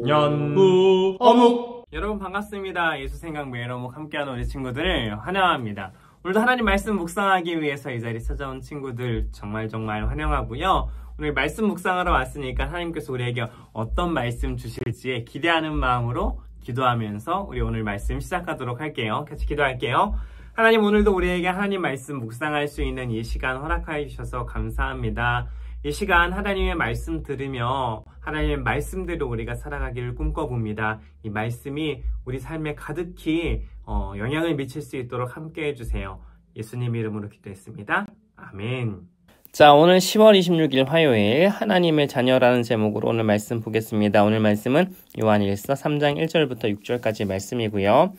연구 어묵. 여러분 반갑습니다. 예수생각 매일 어묵 함께하는 우리 친구들을 환영합니다. 오늘도 하나님 말씀 묵상하기 위해서 이 자리에 찾아온 친구들 정말 환영하고요. 오늘 말씀 묵상하러 왔으니까 하나님께서 우리에게 어떤 말씀 주실지 기대하는 마음으로 기도하면서 우리 오늘 말씀 시작하도록 할게요. 같이 기도할게요. 하나님, 오늘도 우리에게 하나님 말씀 묵상할 수 있는 이 시간 허락하여 주셔서 감사합니다. 이 시간 하나님의 말씀 들으며 하나님의 말씀대로 우리가 살아가기를 꿈꿔봅니다. 이 말씀이 우리 삶에 가득히 영향을 미칠 수 있도록 함께 해주세요. 예수님 이름으로 기도했습니다. 아멘. 자, 오늘 10월 26일 화요일 하나님의 자녀라는 제목으로 오늘 말씀 보겠습니다. 오늘 말씀은 요한일서 3장 1절부터 6절까지 말씀이고요.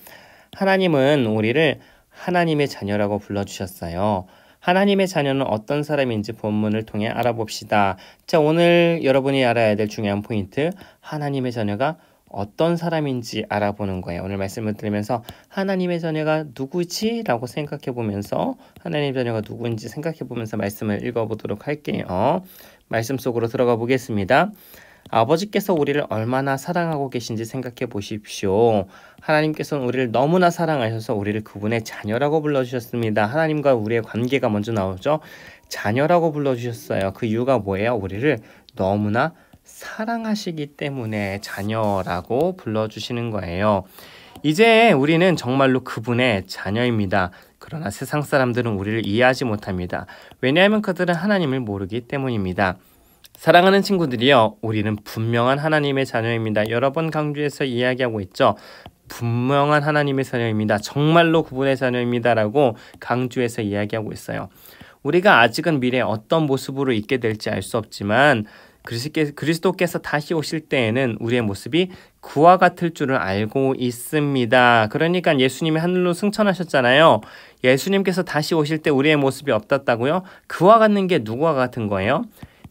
하나님은 우리를 하나님의 자녀라고 불러주셨어요. 하나님의 자녀는 어떤 사람인지 본문을 통해 알아봅시다. 자, 오늘 여러분이 알아야 될 중요한 포인트, 하나님의 자녀가 어떤 사람인지 알아보는 거예요. 오늘 말씀을 들으면서 하나님의 자녀가 누구지? 라고 생각해 보면서 하나님의 자녀가 누구인지 생각해 보면서 말씀을 읽어보도록 할게요. 말씀 속으로 들어가 보겠습니다. 아버지께서 우리를 얼마나 사랑하고 계신지 생각해 보십시오. 하나님께서는 우리를 너무나 사랑하셔서 우리를 그분의 자녀라고 불러주셨습니다. 하나님과 우리의 관계가 먼저 나오죠. 자녀라고 불러주셨어요. 그 이유가 뭐예요? 우리를 너무나 사랑하시기 때문에 자녀라고 불러주시는 거예요. 이제 우리는 정말로 그분의 자녀입니다. 그러나 세상 사람들은 우리를 이해하지 못합니다. 왜냐하면 그들은 하나님을 모르기 때문입니다. 사랑하는 친구들이요, 우리는 분명한 하나님의 자녀입니다. 여러 번 강조해서 이야기하고 있죠. 분명한 하나님의 자녀입니다. 정말로 그분의 자녀입니다 라고 강조해서 이야기하고 있어요. 우리가 아직은 미래에 어떤 모습으로 있게 될지 알 수 없지만 그리스도께서 다시 오실 때에는 우리의 모습이 그와 같을 줄을 알고 있습니다. 그러니까 예수님이 하늘로 승천하셨잖아요. 예수님께서 다시 오실 때 우리의 모습이 어떻다고요? 그와 같는 게 누구와 같은 거예요?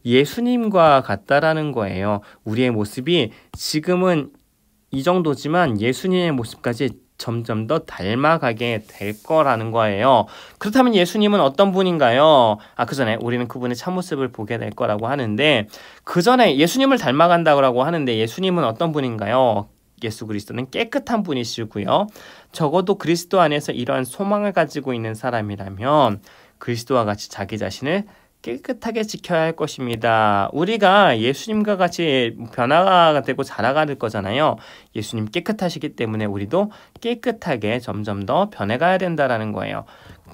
예수님과 같다라는 거예요. 우리의 모습이 지금은 이 정도지만 예수님의 모습까지 점점 더 닮아가게 될 거라는 거예요. 그렇다면 예수님은 어떤 분인가요? 그 전에 우리는 그분의 참모습을 보게 될 거라고 하는데, 그 전에 예수님을 닮아간다고 하는데 예수님은 어떤 분인가요? 예수 그리스도는 깨끗한 분이시고요. 적어도 그리스도 안에서 이러한 소망을 가지고 있는 사람이라면 그리스도와 같이 자기 자신을 깨끗하게 지켜야 할 것입니다. 우리가 예수님과 같이 변화가 되고 자라갈 거잖아요. 예수님 깨끗하시기 때문에 우리도 깨끗하게 점점 더 변해가야 된다는 거예요.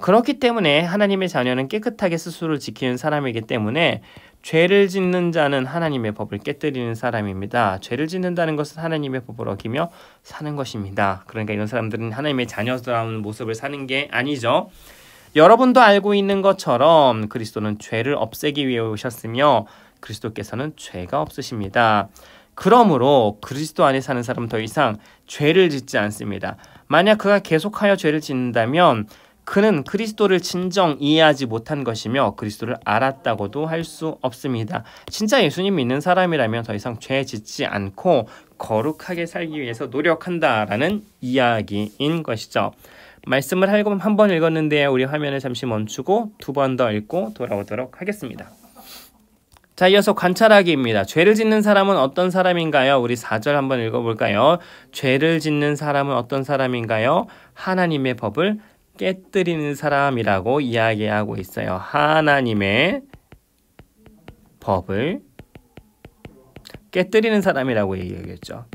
그렇기 때문에 하나님의 자녀는 깨끗하게 스스로를 지키는 사람이기 때문에 죄를 짓는 자는 하나님의 법을 깨뜨리는 사람입니다. 죄를 짓는다는 것은 하나님의 법을 어기며 사는 것입니다. 그러니까 이런 사람들은 하나님의 자녀다운 모습을 사는 게 아니죠. 여러분도 알고 있는 것처럼 그리스도는 죄를 없애기 위해 오셨으며 그리스도께서는 죄가 없으십니다. 그러므로 그리스도 안에 사는 사람은 더 이상 죄를 짓지 않습니다. 만약 그가 계속하여 죄를 짓는다면 그는 그리스도를 진정 이해하지 못한 것이며 그리스도를 알았다고도 할 수 없습니다. 진짜 예수님 믿는 사람이라면 더 이상 죄 짓지 않고 거룩하게 살기 위해서 노력한다라는 이야기인 것이죠. 말씀을 한 번 읽었는데 우리 화면을 잠시 멈추고 두 번 더 읽고 돌아오도록 하겠습니다. 자, 이어서 관찰하기입니다. 죄를 짓는 사람은 어떤 사람인가요? 우리 4절 한번 읽어볼까요? 죄를 짓는 사람은 어떤 사람인가요? 하나님의 법을 깨뜨리는 사람이라고 이야기하고 있어요. 하나님의 법을 깨뜨리는 사람이라고 얘기하겠죠.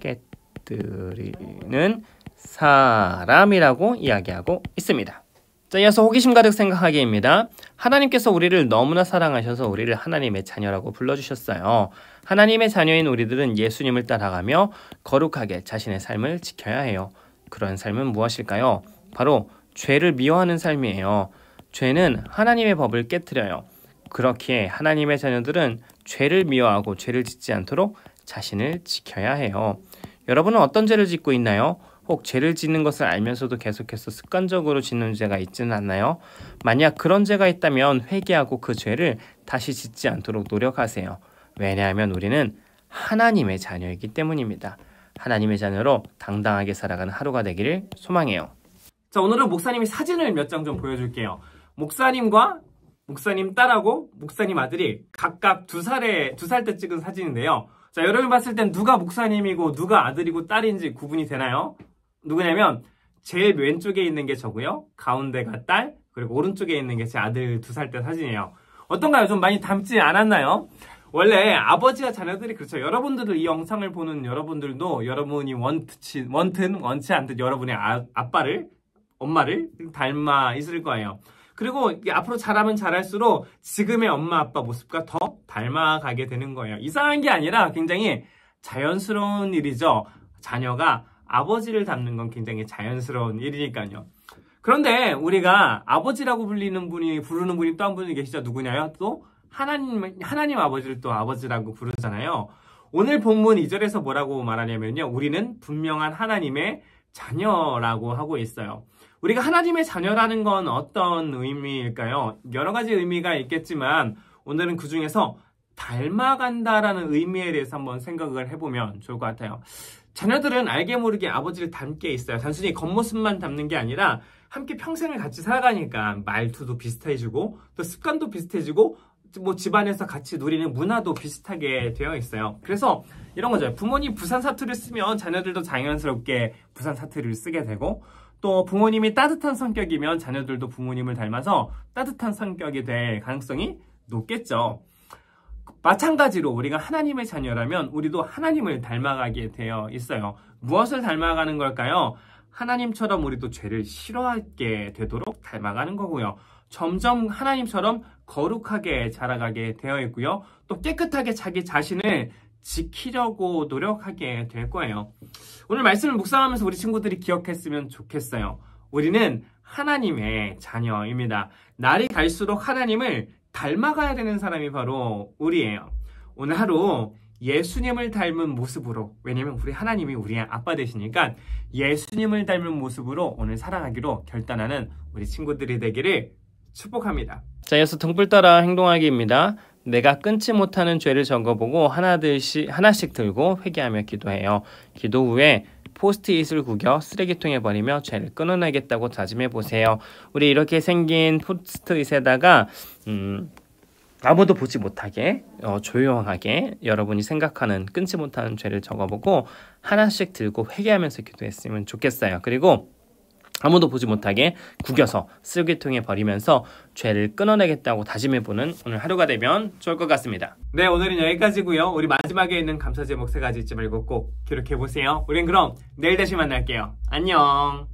깨뜨리는 사람이라고 이야기하고 있습니다. 자, 이어서 호기심 가득 생각하기입니다. 하나님께서 우리를 너무나 사랑하셔서 우리를 하나님의 자녀라고 불러주셨어요. 하나님의 자녀인 우리들은 예수님을 따라가며 거룩하게 자신의 삶을 지켜야 해요. 그런 삶은 무엇일까요? 바로 죄를 미워하는 삶이에요. 죄는 하나님의 법을 깨뜨려요. 그렇기에 하나님의 자녀들은 죄를 미워하고 죄를 짓지 않도록 자신을 지켜야 해요. 여러분은 어떤 죄를 짓고 있나요? 혹 죄를 짓는 것을 알면서도 계속해서 습관적으로 짓는 죄가 있지는 않나요? 만약 그런 죄가 있다면 회개하고 그 죄를 다시 짓지 않도록 노력하세요. 왜냐하면 우리는 하나님의 자녀이기 때문입니다. 하나님의 자녀로 당당하게 살아가는 하루가 되기를 소망해요. 자, 오늘은 목사님이 사진을 몇 장 좀 보여줄게요. 목사님과 목사님 딸하고 목사님 아들이 각각 두 살 때 찍은 사진인데요. 자, 여러분 봤을 땐 누가 목사님이고 누가 아들이고 딸인지 구분이 되나요? 누구냐면 제일 왼쪽에 있는 게 저고요. 가운데가 딸, 그리고 오른쪽에 있는 게 제 아들 2살 때 사진이에요. 어떤가요? 좀 많이 닮지 않았나요? 원래 아버지와 자녀들이 그렇죠. 여러분들도 이 영상을 보는 여러분들도 여러분이 원튼 원치 않듯 여러분의 아빠를, 엄마를 닮아 있을 거예요. 그리고 앞으로 자라면 자랄수록 지금의 엄마 아빠 모습과 더 닮아가게 되는 거예요. 이상한 게 아니라 굉장히 자연스러운 일이죠. 자녀가 아버지를 닮는 건 굉장히 자연스러운 일이니까요. 그런데 우리가 아버지라고 부르는 분이 또 한 분이 계시죠. 누구냐요? 또 하나님 아버지를 또 아버지라고 부르잖아요. 오늘 본문 2절에서 뭐라고 말하냐면요. 우리는 분명한 하나님의 자녀라고 하고 있어요. 우리가 하나님의 자녀라는 건 어떤 의미일까요? 여러 가지 의미가 있겠지만 오늘은 그 중에서 닮아간다라는 의미에 대해서 한번 생각을 해보면 좋을 것 같아요. 자녀들은 알게 모르게 아버지를 닮게 있어요. 단순히 겉모습만 닮는 게 아니라 함께 평생을 같이 살아가니까 말투도 비슷해지고 또 습관도 비슷해지고 뭐 집안에서 같이 누리는 문화도 비슷하게 되어 있어요. 그래서 이런 거죠. 부모님 부산 사투리를 쓰면 자녀들도 자연스럽게 부산 사투리를 쓰게 되고 또 부모님이 따뜻한 성격이면 자녀들도 부모님을 닮아서 따뜻한 성격이 될 가능성이 높겠죠. 마찬가지로 우리가 하나님의 자녀라면 우리도 하나님을 닮아가게 되어 있어요. 무엇을 닮아가는 걸까요? 하나님처럼 우리도 죄를 싫어하게 되도록 닮아가는 거고요. 점점 하나님처럼 거룩하게 자라가게 되어 있고요. 또 깨끗하게 자기 자신을 지키려고 노력하게 될 거예요. 오늘 말씀을 묵상하면서 우리 친구들이 기억했으면 좋겠어요. 우리는 하나님의 자녀입니다. 날이 갈수록 하나님을 닮아가야 되는 사람이 바로 우리예요. 오늘 하루 예수님을 닮은 모습으로, 왜냐면 우리 하나님이 우리의 아빠 되시니까 예수님을 닮은 모습으로 오늘 살아가기로 결단하는 우리 친구들이 되기를 축복합니다. 자, 이어서 등불 따라 행동하기입니다. 내가 끊지 못하는 죄를 적어보고 하나씩 들고 회개하며 기도해요. 기도 후에 포스트잇을 구겨 쓰레기통에 버리며 죄를 끊어내겠다고 다짐해보세요. 우리 이렇게 생긴 포스트잇에다가 아무도 보지 못하게 조용하게 여러분이 생각하는 끊지 못하는 죄를 적어보고 하나씩 들고 회개하면서 기도했으면 좋겠어요. 그리고 아무도 보지 못하게 구겨서 쓰레기통에 버리면서 죄를 끊어내겠다고 다짐해보는 오늘 하루가 되면 좋을 것 같습니다. 네, 오늘은 여기까지고요. 우리 마지막에 있는 감사 제목 3가지 잊지 말고 꼭 기록해보세요. 우린 그럼 내일 다시 만날게요. 안녕.